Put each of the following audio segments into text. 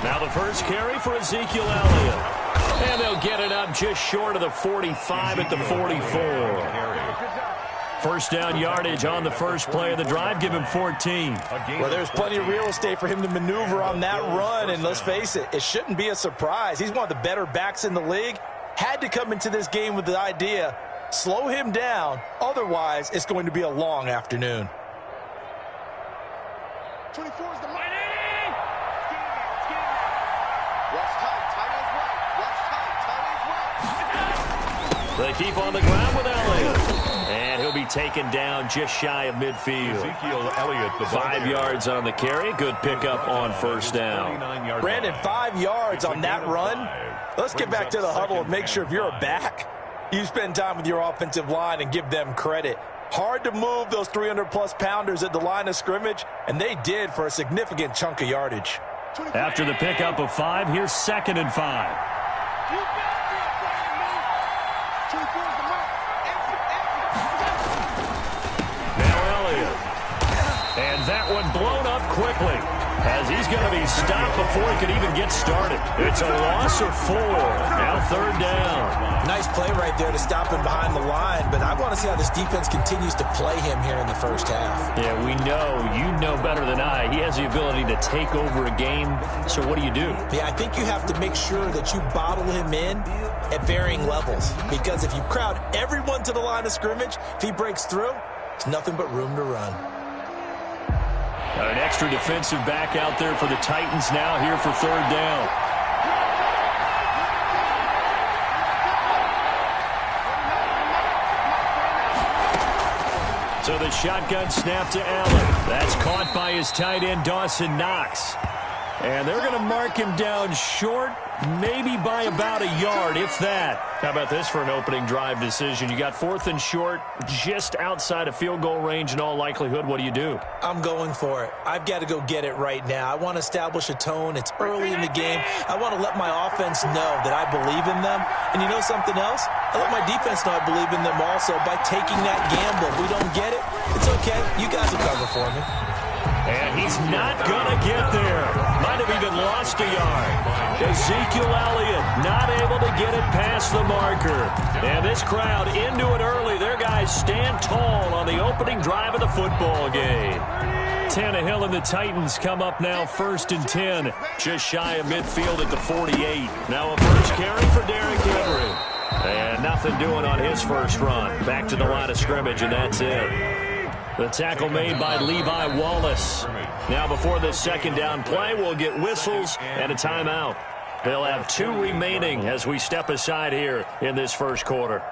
Now the first carry for Ezekiel Elliott. And they'll get it up just short of the 45 at the 44. First down yardage on the first play of the drive. Give him 14. Well, there's plenty of real estate for him to maneuver on that run. And let's face it, it shouldn't be a surprise. He's one of the better backs in the league. Had to come into this game with the idea, slow him down. Otherwise, it's going to be a long afternoon. 24 is the money. Watch tight. Tight is right. Watch tight. Tight is right. They keep on the ground with Elliott. And he'll be taken down just shy of midfield. Ezekiel Elliott, the 5 yards on the carry. Good pickup on first down. Brandon, 5 yards on that run. Let's get back to the huddle and make sure if you're a back, you spend time with your offensive line and give them credit. Hard to move those 300-plus pounders at the line of scrimmage, and they did for a significant chunk of yardage. After the pickup of 5, here's 2nd and 5. And that one blown up quickly as he's going to be stopped before he could even get started. It's a loss of 4. Now 3rd down. Nice play right there to stop him behind the line, but I want to see how this defense continues to play him here in the first half. Yeah, we know. You know better than I. He has the ability to take over a game, so what do you do? Yeah, I think you have to make sure that you bottle him in at varying levels, because if you crowd everyone to the line of scrimmage, if he breaks through, it's nothing but room to run. Got an extra defensive back out there for the Titans now here for 3rd down. So the shotgun snap to Allen. That's caught by his tight end, Dawson Knox. And they're going to mark him down short, maybe by about a yard, if that. How about this for an opening drive decision? You got 4th and short, just outside of field goal range in all likelihood. What do? I'm going for it. I've got to go get it right now. I want to establish a tone. It's early in the game. I want to let my offense know that I believe in them. And you know something else? I let my defense know I believe in them also by taking that gamble. If we don't get it, it's okay. You guys will cover for me. And he's not going to get there. Might have even lost a yard. Ezekiel Elliott not able to get it past the marker. And this crowd into it early. Their guys stand tall on the opening drive of the football game. Tannehill and the Titans come up now 1st and 10. Just shy of midfield at the 48. Now a first carry for Derrick Henry. And nothing doing on his first run. Back to the line of scrimmage, and that's it. The tackle made by Levi Wallace. Now before this 2nd down play, we'll get whistles and a timeout. They'll have 2 remaining as we step aside here in this first quarter.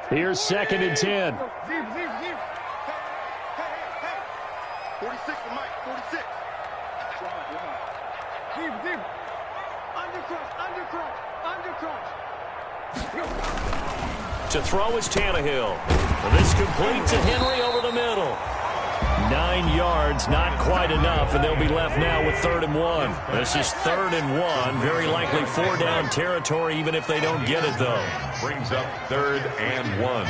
Here's 2nd and 10. 46 to Mike, 46. Deep. Undercross. To throw is Tannehill. This complete to Henry over the middle. 9 yards, not quite enough, and they'll be left now with 3rd and 1. This is 3rd and 1. Very likely 4-down territory, even if they don't get it, though. Brings up 3rd and 1.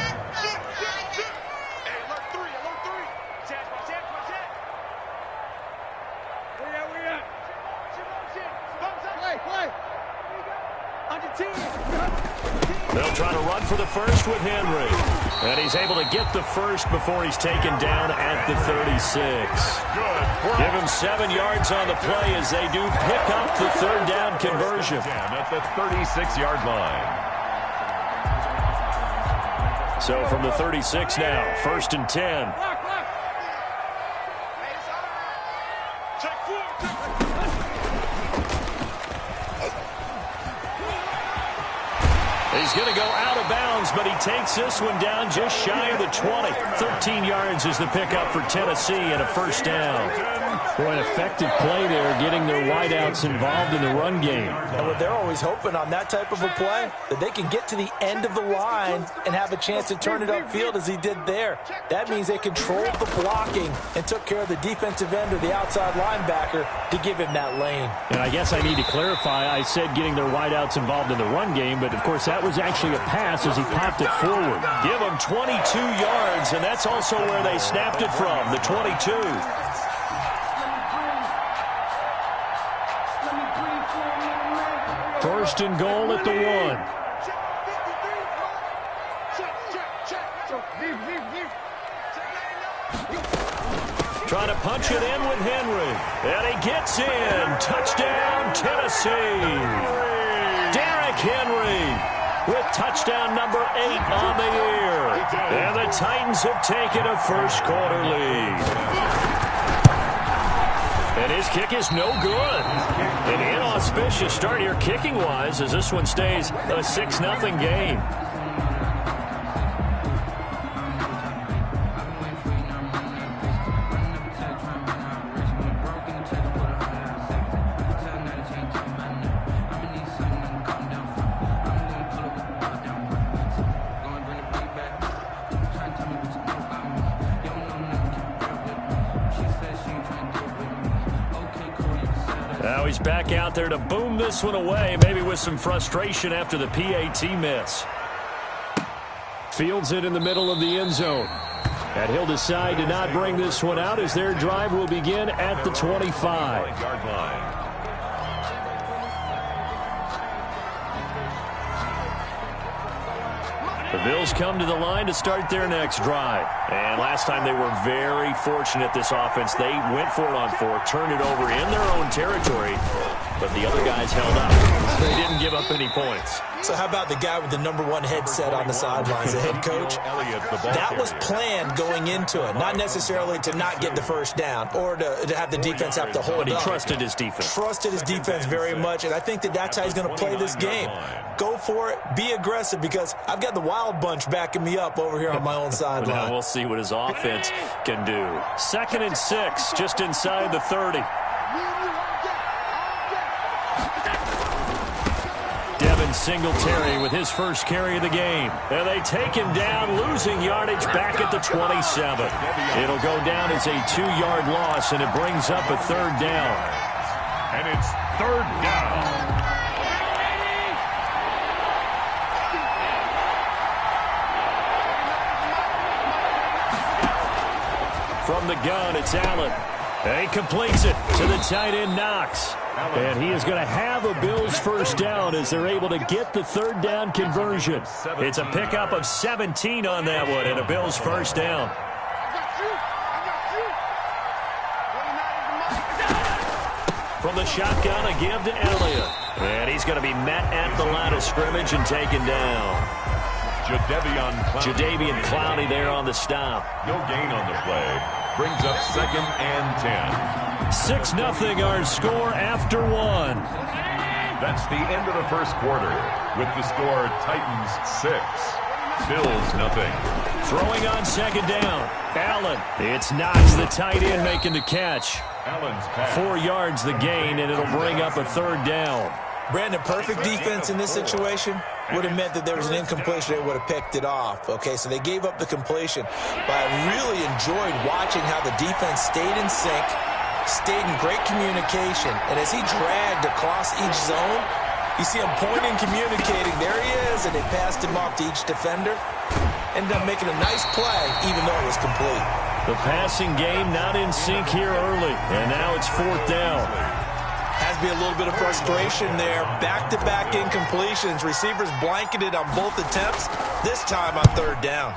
They'll try to run for the first with Henry. And he's able to get the first before he's taken down at the 36. Give him 7 yards on the play as they do pick up the 3rd down conversion. At the 36-yard line. So from the 36 now, 1st and 10. He's going to go out of bounds, but he takes this one down just shy of the 20. 13 yards is the pickup for Tennessee and a 1st down. Boy, an effective play there, getting their wideouts involved in the run game. And what they're always hoping on that type of a play, that they can get to the end of the line and have a chance to turn it upfield as he did there. That means they controlled the blocking and took care of the defensive end or the outside linebacker to give him that lane. And I guess I need to clarify, I said getting their wideouts involved in the run game, but of course that was actually a pass as he popped it forward. Give them 22 yards, and that's also where they snapped it from, the 22. First and goal at the 1. Trying to punch it in with Henry. And he gets in. Touchdown, Tennessee. Derrick Henry with touchdown number 8 on the year. And the Titans have taken a first-quarter lead. And his kick is no good. An inauspicious start here kicking-wise as this one stays a 6-0 game. Now he's back out there to boom this one away, maybe with some frustration after the PAT miss. Fields it in the middle of the end zone. And he'll decide to not bring this one out as their drive will begin at the 25-yard line. The Bills come to the line to start their next drive. And last time they were very fortunate, this offense. They went for it on 4, turned it over in their own territory, but the other guys held up. They didn't give up any points. So how about the guy with the number 1 headset on the sidelines, the head coach? That was planned going into it, not necessarily to not get the first down or to have the defense have to hold up. But he trusted his defense. Trusted his defense very much, and I think that's how he's going to play this game. Go for it, be aggressive, because I've got the wild bunch backing me up over here on my own sideline. Now we'll see what his offense can do. 2nd and 6, just inside the 30. Singletary with his first carry of the game. And they take him down, losing yardage back at the 27. It'll go down as a 2-yard loss, and it brings up a 3rd down. And it's 3rd down. From the gun, it's Allen. And he completes it to the tight end, Knox. And he is going to have a Bills first down as they're able to get the 3rd down conversion. It's a pickup of 17 on that one and a Bills first down. From the shotgun, a give to Elliott. And he's going to be met at the line of scrimmage and taken down. Jadeveon Clowney there on the stop. No gain on the play. Brings up 2nd and 10. 6-0 our score after 1. That's the end of the first quarter with the score Titans 6, Bills 0. Throwing on 2nd down. Allen. It's Knox, the tight end, making the catch. Allen's pass. 4 yards the gain, and it'll bring up a 3rd down. Brandon, perfect defense in this situation would have meant that there was an incompletion. They would have picked it off. Okay, so they gave up the completion. But I really enjoyed watching how the defense stayed in sync, stayed in great communication. And as he dragged across each zone, you see him pointing, communicating. There he is, and they passed him off to each defender. Ended up making a nice play, even though it was complete. The passing game not in sync here early, and now it's 4th down. Has to be a little bit of frustration there. Back-to-back incompletions. Receivers blanketed on both attempts, this time on 3rd down.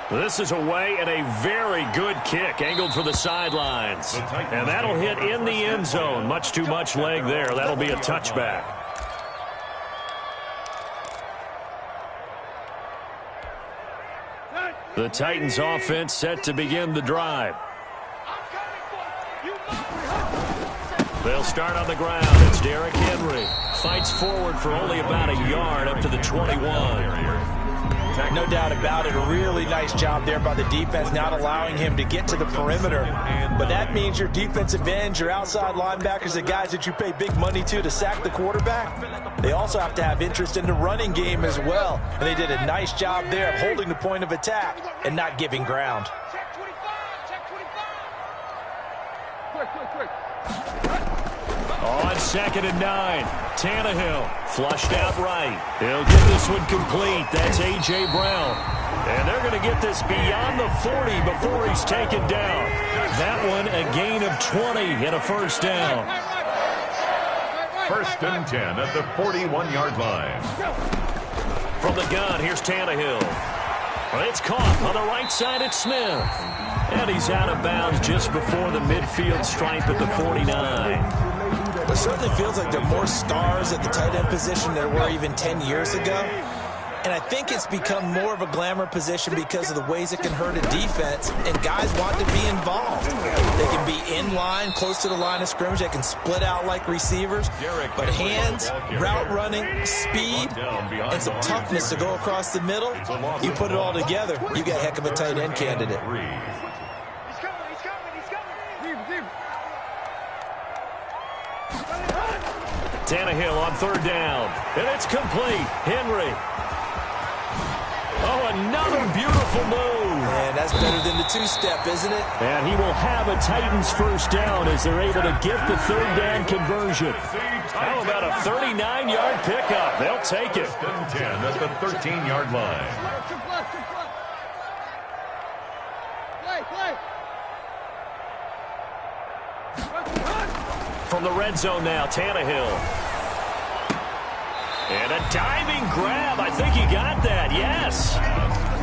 This is away and a very good kick, angled for the sidelines. And that'll hit in the end zone. Much too much leg there. That'll be a touchback. The Titans offense set to begin the drive. They'll start on the ground. It's Derrick Henry. Fights forward for only about a yard up to the 21. No doubt about it. A really nice job there by the defense, not allowing him to get to the perimeter. But that means your defensive ends, your outside linebackers, the guys that you pay big money to sack the quarterback, they also have to have interest in the running game as well. And they did a nice job there of holding the point of attack and not giving ground. On 2nd and 9, Tannehill flushed out right. He'll get this one complete. That's A.J. Brown. And they're going to get this beyond the 40 before he's taken down. That one a gain of 20 and a first down. 1st and 10 at the 41-yard line. From the gun, here's Tannehill. It's caught on the right side at Smith. And he's out of bounds just before the midfield stripe at the 49. It certainly feels like there are more stars at the tight end position than there were even 10 years ago. And I think it's become more of a glamour position because of the ways it can hurt a defense, and guys want to be involved. They can be in line, close to the line of scrimmage. They can split out like receivers. But hands, route running, speed, and some toughness to go across the middle, you put it all together, you got a heck of a tight end candidate. Tannehill on 3rd down. And it's complete. Henry. Oh, another beautiful move. And that's better than the two-step, isn't it? And he will have a Titans first down as they're able to get the 3rd down conversion. How about a 39-yard pickup? They'll take it. 1st and 10 at the 13-yard line. From the red zone now, Tannehill. And a diving grab. I think he got that. Yes.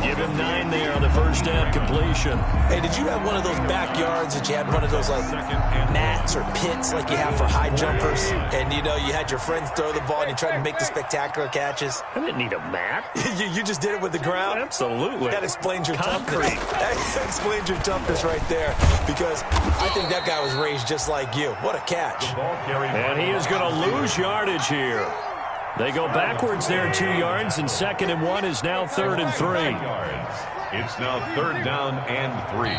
Give him 9 there on the first down completion. Hey, did you have one of those backyards that you had one of those like mats or pits like you have for high jumpers? And, you know, you had your friends throw the ball and you tried to make the spectacular catches? I didn't need a mat. you just did it with the ground? Absolutely. That explains your Concrete. toughness. That explains your toughness right there, because I think that guy was raised just like you. What a catch. And he is going to lose yardage here. They go backwards there 2 yards, and 2nd and 1 is now 3rd and 3. It's now 3rd down and 3.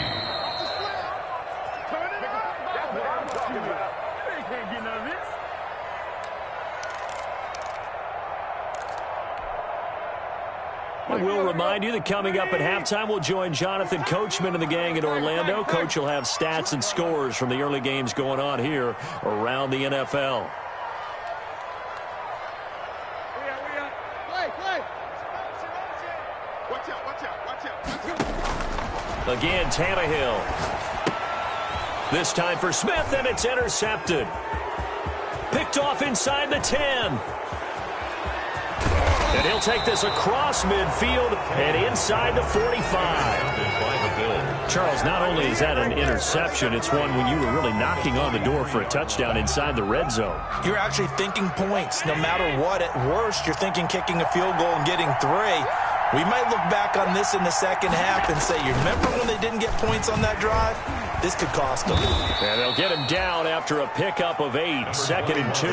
I will remind you that coming up at halftime, we'll join Jonathan Coachman and the gang in Orlando. Coach will have stats and scores from the early games going on here around the NFL. Again, Tannehill. This time for Smith, and it's intercepted. Picked off inside the 10. And he'll take this across midfield and inside the 45. Charles, not only is that an interception, it's one when you were really knocking on the door for a touchdown inside the red zone. You're actually thinking points. No matter what, at worst, you're thinking kicking a field goal and getting 3. We might look back on this in the second half and say, you remember when they didn't get points on that drive? This could cost them. And they'll get him down after a pickup of 8, 2nd and 2.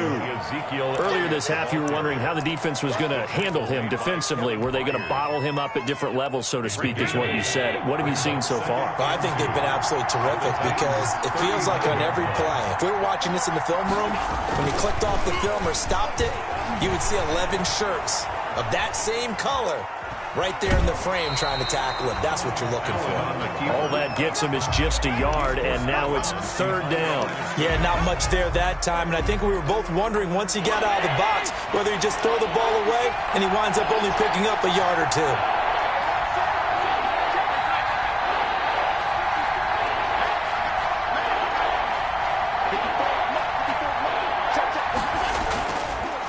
Earlier this half, you were wondering how the defense was going to handle him defensively. Were they going to bottle him up at different levels, so to speak, is what you said. What have you seen so far? Well, I think they've been absolutely terrific, because it feels like on every play, if we were watching this in the film room, when you clicked off the film or stopped it, you would see 11 shirts of that same color right there in the frame trying to tackle him. That's what you're looking for. All that gets him is just a yard, and now it's 3rd down. Yeah, not much there that time, and I think we were both wondering once he got out of the box whether he just throw the ball away and he winds up only picking up a yard or 2.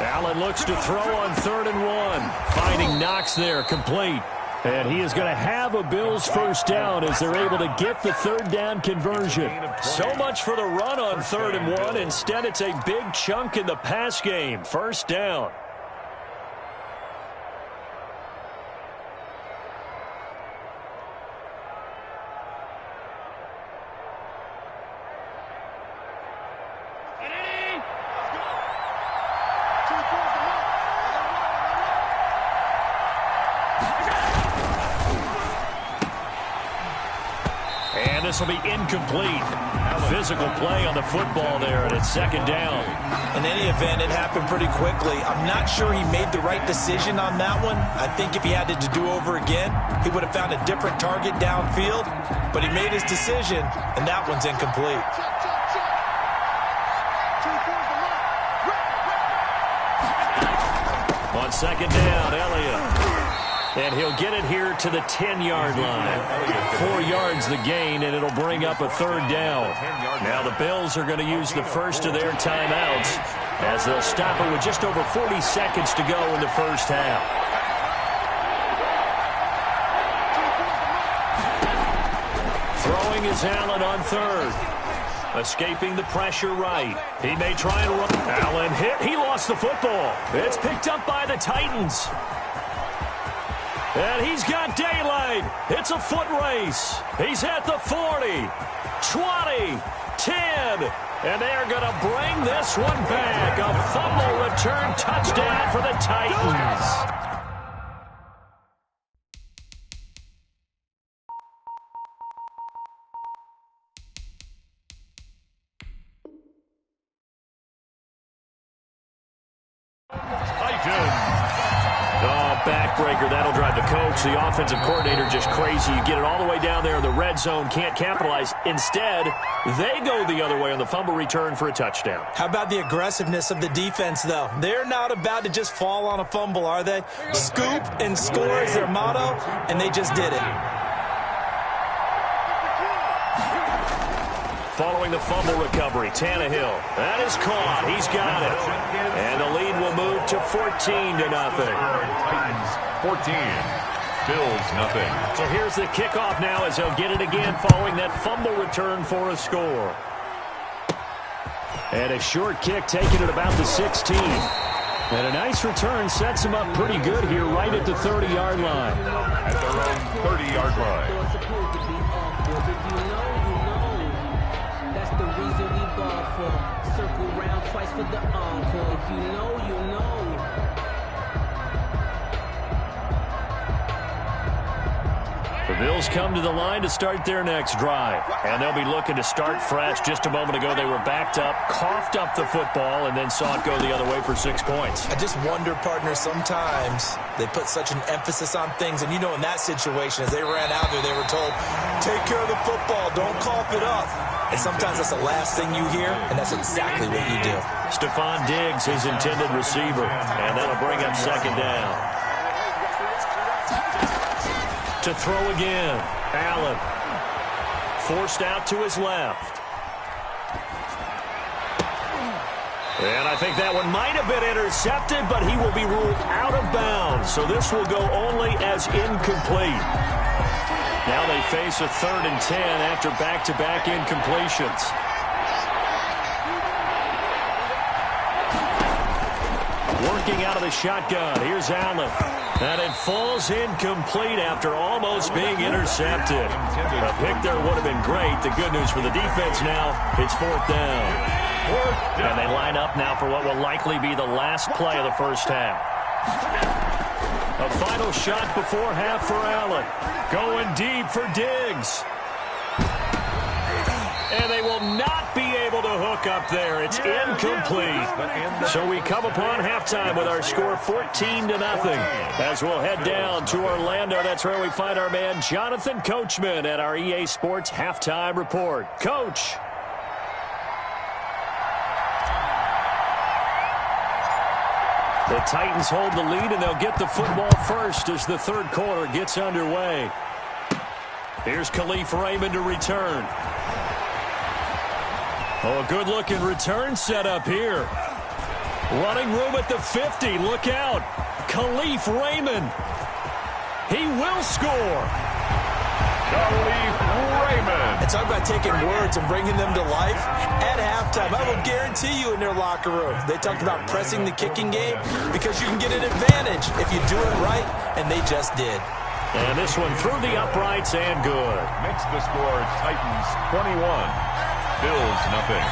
Allen looks to throw on 3rd and 1. Finding Knox there, complete. And he is going to have a Bills first down as they're able to get the 3rd down conversion. So much for the run on 3rd and 1. Instead, it's a big chunk in the pass game. First down. this will be incomplete. Physical play on the football there, and it's second down. In any event, it happened pretty quickly. I'm not sure he made the right decision on that one. I think if he had it to do over again, he would have found a different target downfield. But he made his decision, and that one's incomplete. On second down, Elliott. And he'll get it here to the 10-yard line. 4 yards the gain, and it'll bring up a third down. Now the Bills are going to use the first of their timeouts as they'll stop it with just over 40 seconds to go in the first half. Throwing is Allen on third. Escaping the pressure right. He may try and run. Allen hit. He lost the football. It's picked up by the Titans. And he's got daylight. It's a foot race. He's at the 40, 20, 10. And they are going to bring this one back. A fumble return touchdown for the Titans. Backbreaker, that'll drive the coach, the offensive coordinator, just crazy. You get it all the way down there in the red zone, can't capitalize. Instead, they go the other way on the fumble return for a touchdown. How about the aggressiveness of the defense, though? They're not about to just fall on a fumble, are they? Scoop and score is their motto, and they just did it. Following the fumble recovery, Tannehill. That is caught. He's got it. And the lead will move to 14-0. Titans 14. Bills nothing. So here's the kickoff now as they'll get it again following that fumble return for a score. And a short kick taken at about the 16. And a nice return sets them up pretty good here right at the 30-yard line. At their own 30-yard line. Circle round twice for the encore. If you know, you know. The Bills come to the line to start their next drive. And they'll be looking to start fresh. Just a moment ago, they were backed up, coughed up the football, and then saw it go the other way for 6 points. I just wonder, partner, sometimes they put such an emphasis on things. And, you know, in that situation, as they ran out there, they were told, take care of the football, don't cough it up. And sometimes that's the last thing you hear, and that's exactly what you do. Stephon Diggs, his intended receiver, and that'll bring up second down. To throw again, Allen. Forced out to his left. And I think that one might have been intercepted, but he will be ruled out of bounds. So this will go only as incomplete. Now they face a 3rd and 10 after back-to-back incompletions. Working out of the shotgun. Here's Allen. And it falls incomplete after almost being intercepted. A pick there would have been great. The good news for the defense now, it's 4th down. And they line up now for what will likely be the last play of the first half. A final shot before half for Allen. Going deep for Diggs. And they will not be able to hook up there. It's incomplete. So we come upon halftime with our score 14-0. As we'll head down to Orlando, that's where we find our man Jonathan Coachman at our EA Sports Halftime Report. Coach. The Titans hold the lead, and they'll get the football first as the third quarter gets underway. Here's Khalif Raymond to return. Oh, a good-looking return set up here. Running room at the 50. Look out. Khalif Raymond. He will score. Khalif Raymond. And talk about taking words and bringing them to life. At halftime, I will guarantee you in their locker room, they talked about pressing the kicking game because you can get an advantage if you do it right, and they just did. And this one through the uprights and good. Makes the score Titans 21, Bills nothing.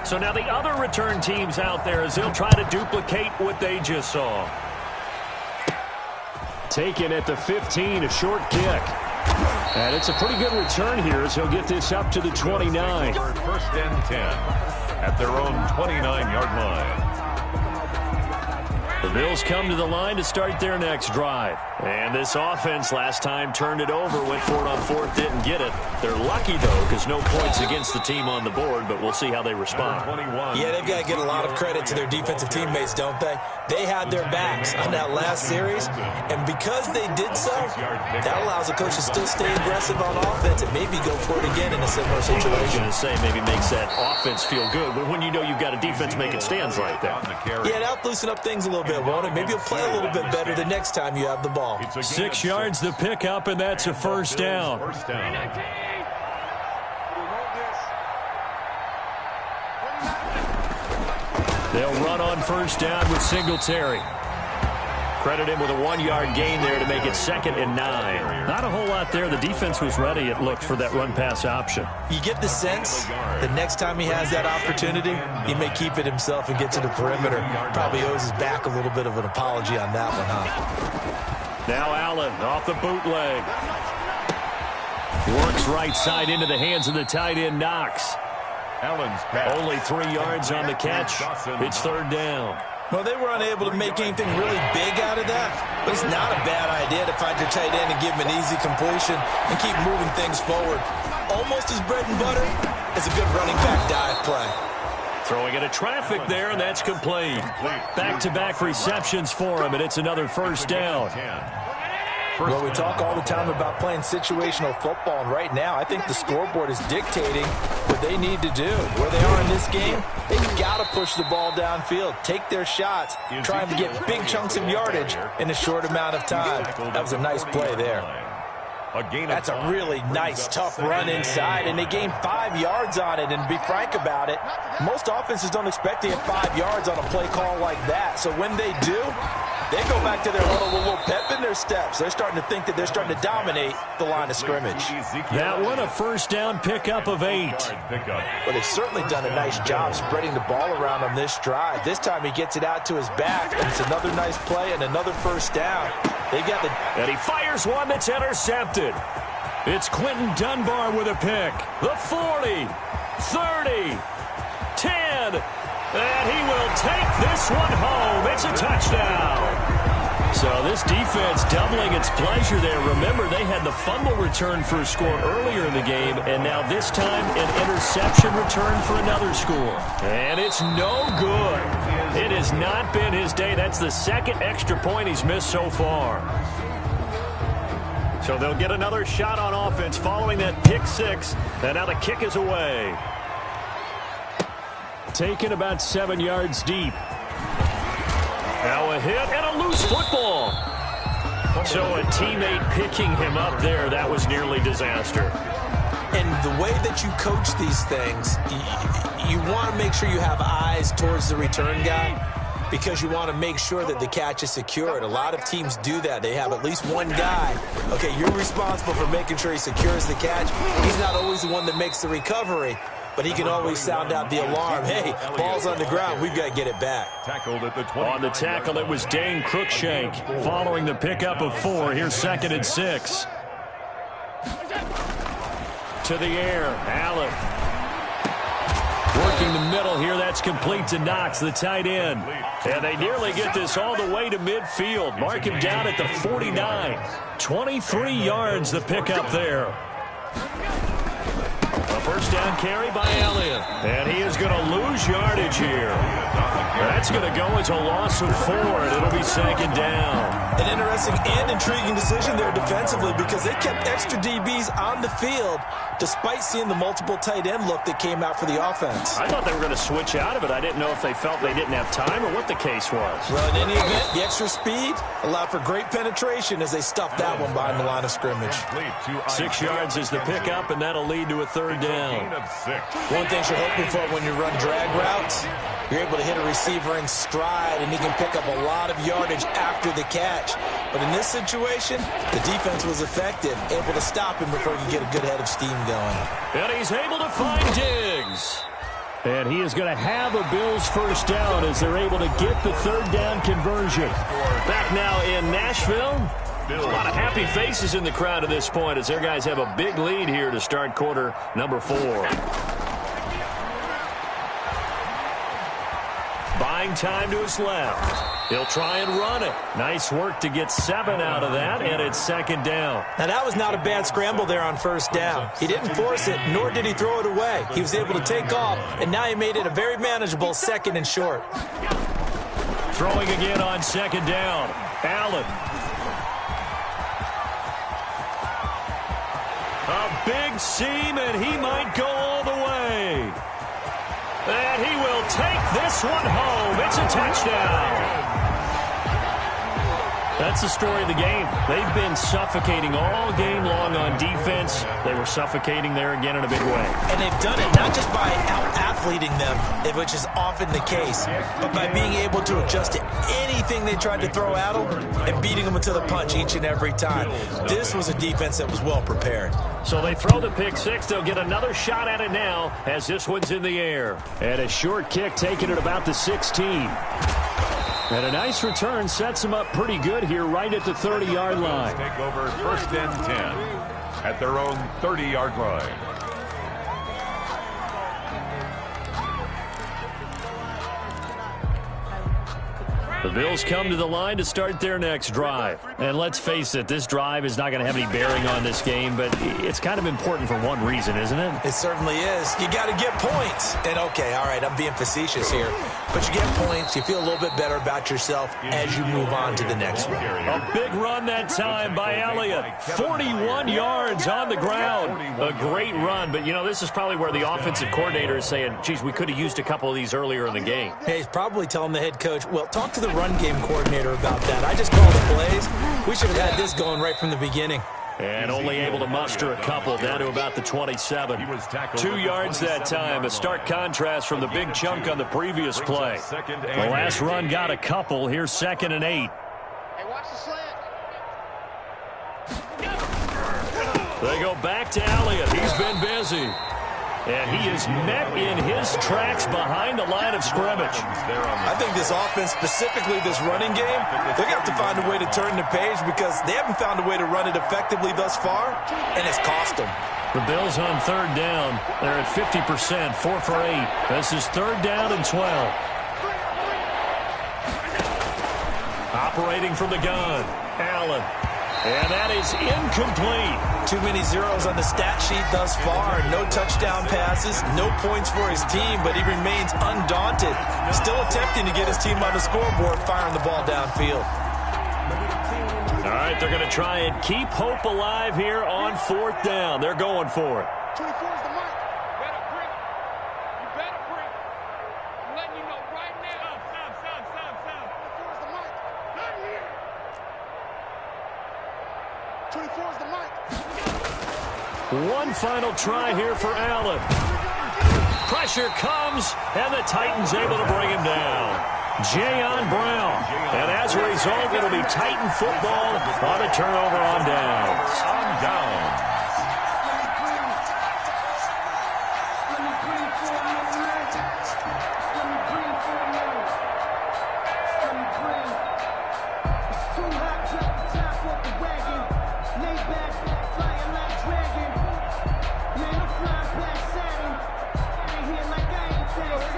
So now the other return teams out there as they'll try to duplicate what they just saw. Taken at the 15, a short kick. And it's a pretty good return here as he'll get this up to the 29. First and 10 at their own 29-yard line. The Bills come to the line to start their next drive. And this offense last time turned it over, went for it on fourth, didn't get it. They're lucky, though, because no points against the team on the board, but we'll see how they respond. Yeah, they've got to get a lot of credit to their defensive teammates, don't they? They had their backs on that last series, and because they did so, that allows the coach to still stay aggressive on offense and maybe go for it again in a similar I was situation. going to say maybe makes that offense feel good, but when you know you've got a defense making stands like that. Yeah, that'll loosen up things a little bit, won't it? Maybe you'll play a little bit better the next time you have the ball. 6 yards the pickup, and that's a first down. They'll run on first down with Singletary. Credit him with a 1-yard gain there to make it 2nd and 9. Not a whole lot there. The defense was ready, it looked, for that run-pass option. You get the sense the next time he has that opportunity, he may keep it himself and get to the perimeter. Probably owes his back a little bit of an apology on that one, huh? Now Allen off the bootleg. Works right side into the hands of the tight end, Knox. Allen's pass. Only 3 yards on the catch. It's 3rd down. Well, they were unable to make anything really big out of that, but it's not a bad idea to find your tight end and give him an easy completion and keep moving things forward. Almost as bread and butter as a good running back dive play. Throwing into traffic there, and that's complete. Back-to-back receptions for him, and it's another first down. Well, we talk all the time about playing situational football, and right now I think the scoreboard is dictating what they need to do. Where they are in this game, they've got to push the ball downfield, take their shots, trying to get big chunks of yardage in a short amount of time. That was a nice play there. That's a really nice, tough run inside, and they gained 5 yards on it. And to be frank about it, most offenses don't expect to get 5 yards on a play call like that. So when they do, they go back to their huddle with a little pep in their steps. They're starting to think that they're starting to dominate the line of scrimmage. That one a first down pickup of 8. But they've certainly done a nice job spreading the ball around on this drive. This time he gets it out to his back, and it's another nice play and another first down. They've got the... And he fires one that's intercepted. It's Quentin Dunbar with a pick. The 40, 30, 10, and he will take this one home. It's a touchdown. So this defense doubling its pleasure there. Remember, they had the fumble return for a score earlier in the game, and now this time an interception return for another score. And it's no good. It has not been his day. That's the 2nd extra point he's missed so far. So they'll get another shot on offense following that pick 6, and now the kick is away. Taken about 7 yards deep. Now a hit and a loose football. So a teammate picking him up there, that was nearly disaster. And the way that you coach these things, you want to make sure you have eyes towards the return guy, because you want to make sure that the catch is secured. A lot of teams do that. They have at least one guy. Okay, you're responsible for making sure he secures the catch. He's not always the one that makes the recovery, but he can always sound out the alarm. Hey, ball's on the ground. We've got to get it back. Tackled at the 20. On the tackle, it was Dane Cruikshank. Following the pickup of 4, here's 2nd and 6. To the air, Allen. Working the middle here, that's complete to Knox, the tight end. And they nearly get this all the way to midfield. Mark him down at the 49. 23 yards the pickup there. A first down carry by Elliott. And he is going to lose yardage here. That's going to go as a loss of 4, and it'll be 2nd down. An interesting and intriguing decision there defensively, because they kept extra DBs on the field despite seeing the multiple tight end look that came out for the offense. I thought they were going to switch out of it. I didn't know if they felt they didn't have time or what the case was. Well, in any event, the extra speed allowed for great penetration as they stuffed that one behind the line of scrimmage. 6 yards is the pickup, and that'll lead to a 3rd down. One thing you're hoping for when you run drag routes, you're able to hit a receiver in stride, and he can pick up a lot of yardage after the catch. But in this situation, the defense was effective, able to stop him before he could get a good head of steam going. And he's able to find Diggs. And he is going to have a Bills first down as they're able to get the third down conversion. Back now in Nashville. A lot of happy faces in the crowd at this point as their guys have a big lead here to start quarter number 4. Buying time to his left. He'll try and run it. Nice work to get 7 out of that, and it's second down. Now, that was not a bad scramble there on first down. He didn't force it, nor did he throw it away. He was able to take off, and now he made it a very manageable second and short. Throwing again on second down. Allen. A big seam, and he might go all the way. And he will take this one home. It's a touchdown. That's the story of the game. They've been suffocating all game long on defense. They were suffocating there again in a big way. And they've done it not just by out-athleting them, which is often the case, but by being able to adjust to anything they tried to throw at them and beating them to the punch each and every time. This was a defense that was well prepared. So they throw the pick six. They'll get another shot at it now as this one's in the air. And a short kick taken at about the 16. And a nice return sets them up pretty good here right at the 30-yard line. Take over first and 10 at their own 30-yard line. The Bills come to the line to start their next drive. And let's face it, this drive is not going to have any bearing on this game, but it's kind of important for one reason, isn't it? It certainly is. You got to get points. And, okay, all right, I'm being facetious here. But you get points, you feel a little bit better about yourself as you move on to the next one. A big run that time by Elliott. 41 yards on the ground. A great run, but, you know, this is probably where the offensive coordinator is saying, geez, we could have used a couple of these earlier in the game. Hey, he's probably telling the head coach, well, talk to the run game coordinator about that. I just called the plays. We should have had this going right from the beginning. And only able to muster a couple down to about the 27. 2 yards that time. A stark contrast from the big chunk on the previous play. The last run got a couple. Here's 2nd and 8. Hey, watch the slant. They go back to Elliott. He's been busy. And he is met in his tracks behind the line of scrimmage. I think this offense, specifically this running game, they're going to have to find a way to turn the page because they haven't found a way to run it effectively thus far, and it's cost them. The Bills on third down. They're at 50%, 4 for 8. This is third down and 12. Operating from the gun, Allen. And that is incomplete. Too many zeros on the stat sheet thus far. No touchdown passes, no points for his team, but he remains undaunted. Still attempting to get his team on the scoreboard, firing the ball downfield. All right, they're going to try and keep hope alive here on fourth down. They're going for it. 24 is the mic. Better bring it. You better bring it. I'm letting you know right now. Sound. 24 is the mic. Not here. 24 is the mic. One final try here for Allen. Pressure comes, and the Titans able to bring him down. Jayon Brown. And as a result, it'll be Titan football on a turnover on downs. On downs.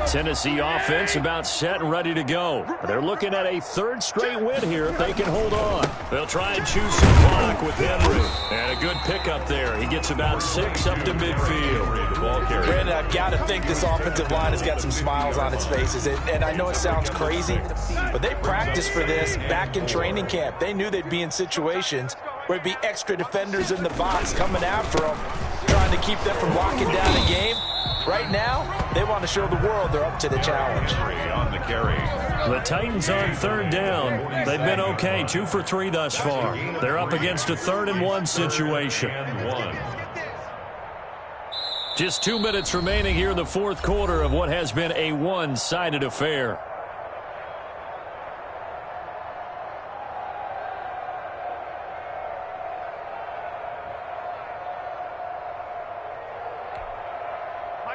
Tennessee offense about set and ready to go. They're looking at a third straight win here if they can hold on. They'll try and choose some clock with Henry. And a good pickup there. He gets about 6 up to midfield. Brandon, I've got to think this offensive line has got some smiles on its faces. And I know it sounds crazy, but they practiced for this back in training camp. They knew they'd be in situations where it'd be extra defenders in the box coming after them, trying to keep them from locking down a game. Right now, they want to show the world they're up to the challenge. On the carry. The Titans on third down. They've been okay, 2 for 3 thus far. They're up against a 3rd and 1 situation. Just 2 minutes remaining here in the fourth quarter of what has been a one-sided affair.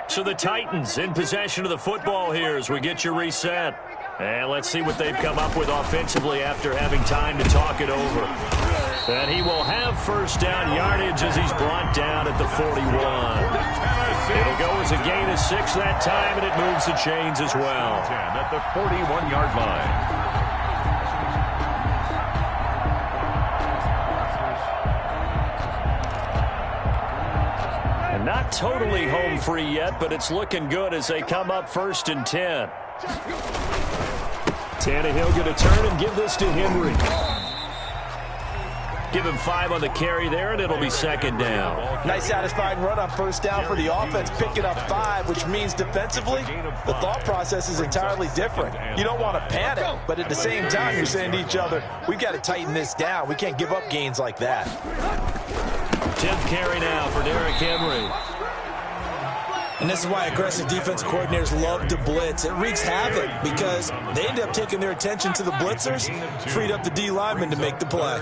So the Titans in possession of the football here as we get you reset. And let's see what they've come up with offensively after having time to talk it over. And he will have first down yardage as he's brought down at the 41. It'll go as a gain of 6 that time, and it moves the chains as well. 10 at the 41-yard line. Not totally home free yet, but it's looking good as they come up 1st and 10. Tannehill going to turn and give this to Henry. Give him 5 on the carry there, and it'll be 2nd down. Nice satisfying run on 1st down for the offense, picking up 5, which means defensively, the thought process is entirely different. You don't want to panic, but at the same time, you're saying to each other, we've got to tighten this down. We can't give up gains like that. 10th carry now for Derrick Henry. And this is why aggressive defense coordinators love to blitz. It wreaks havoc because they end up taking their attention to the blitzers, freed up the D lineman to make the play.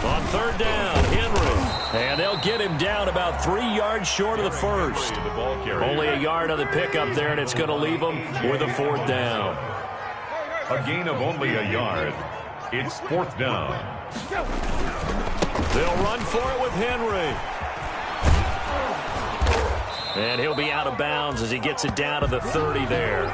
On 3rd down, Henry. And they'll get him down about 3 yards short of the first. Only a yard on the pickup there, and it's going to leave him with a 4th down. A gain of only a yard. It's 4th down. They'll run for it with Henry. And he'll be out of bounds as he gets it down to the 30 there.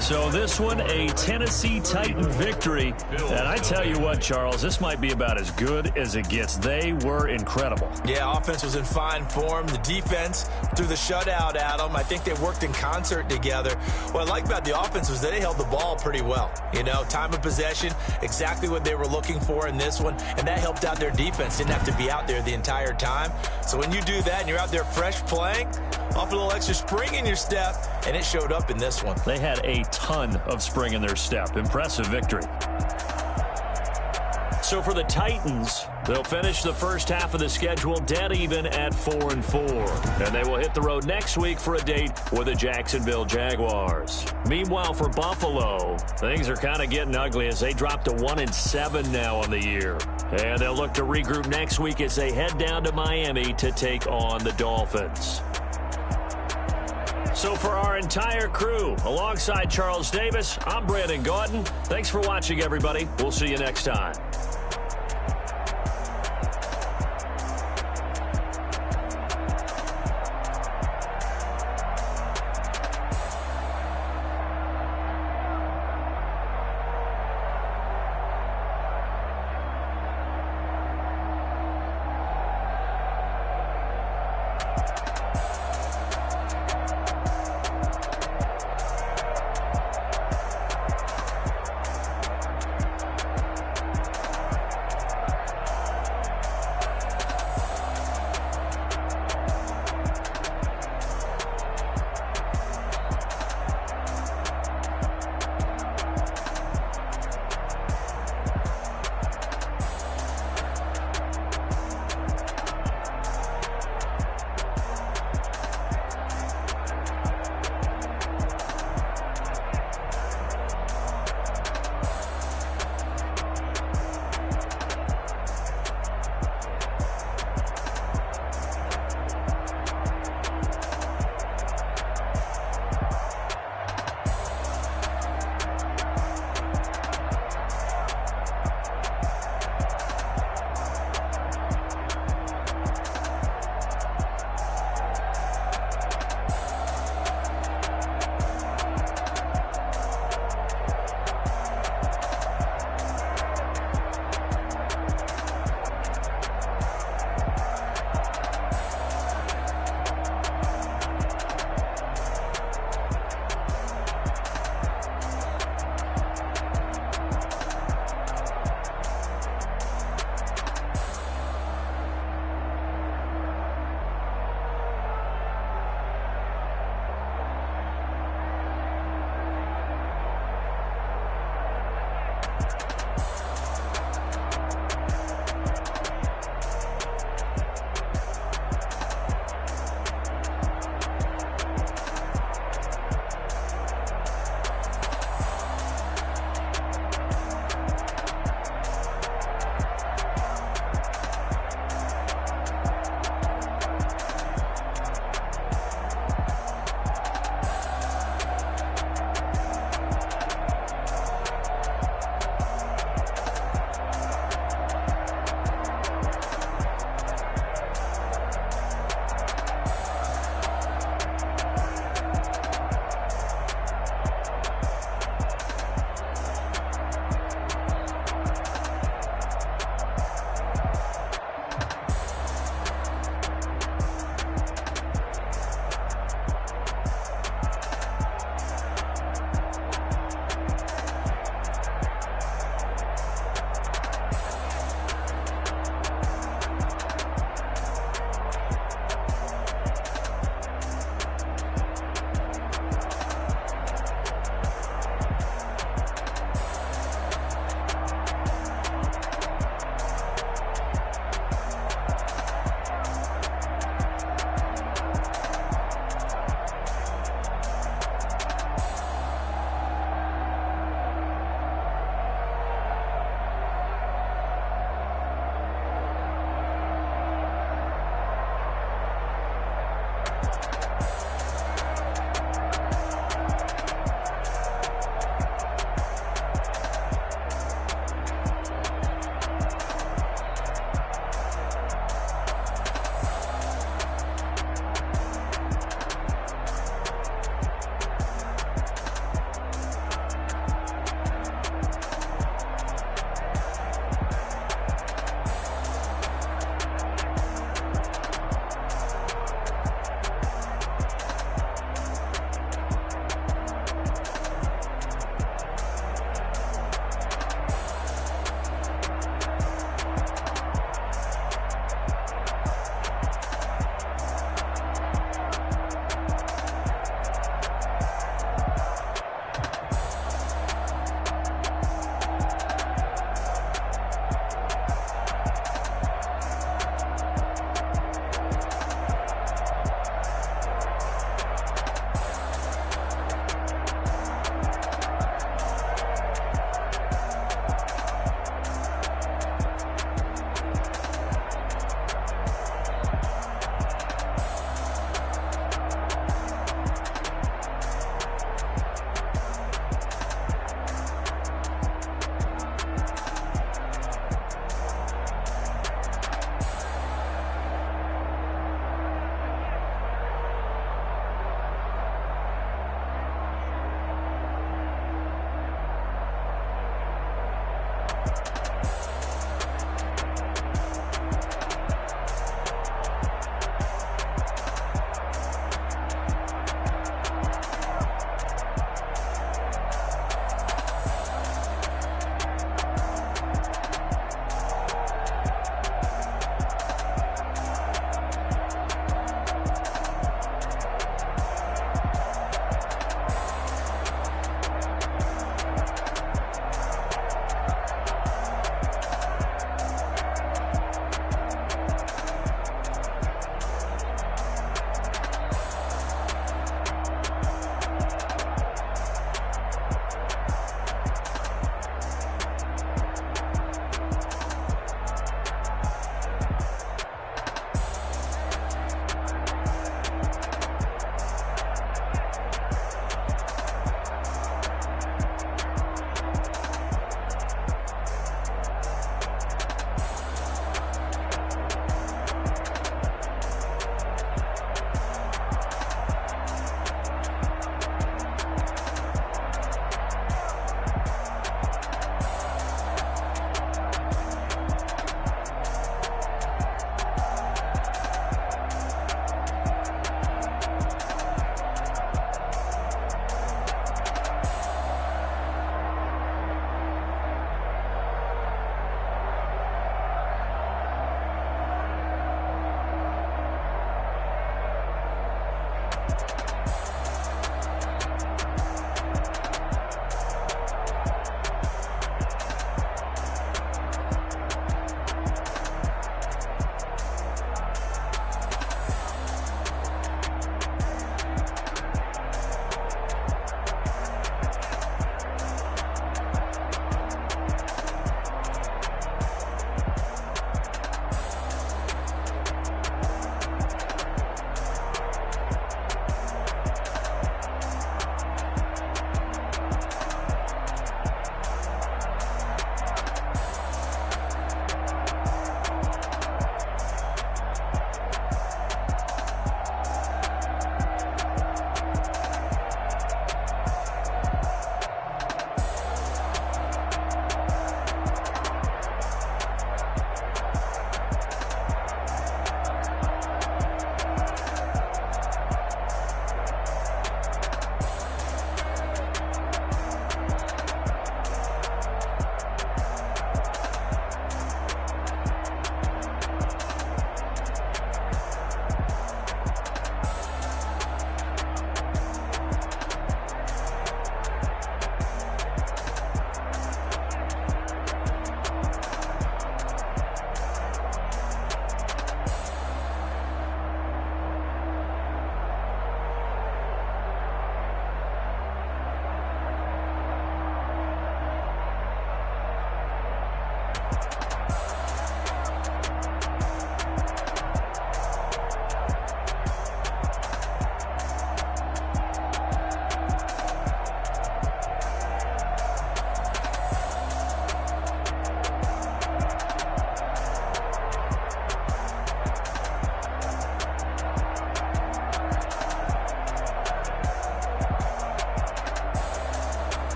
So this one, a Tennessee Titan victory. And I tell you what, Charles, this might be about as good as it gets. They were incredible. Yeah, offense was in fine form. The defense threw the shutout at them. I think they worked in concert together. What I like about the offense was that they held the ball pretty well. You know, time of possession, exactly what they were looking for in this one. And that helped out their defense. Didn't have to be out there the entire time. So when you do that and you're out there fresh playing, off a little extra spring in your step, and it showed up in this one. They had a ton of spring in their step. Impressive victory. So for the Titans, they'll finish the first half of the schedule dead even at 4-4. And they will hit the road next week for a date with the Jacksonville Jaguars. Meanwhile, for Buffalo, things are kind of getting ugly as they drop to 1-7 now on the year. And they'll look to regroup next week as they head down to Miami to take on the Dolphins. So for our entire crew, alongside Charles Davis, I'm Brandon Gaudin. Thanks for watching, everybody. We'll see you next time.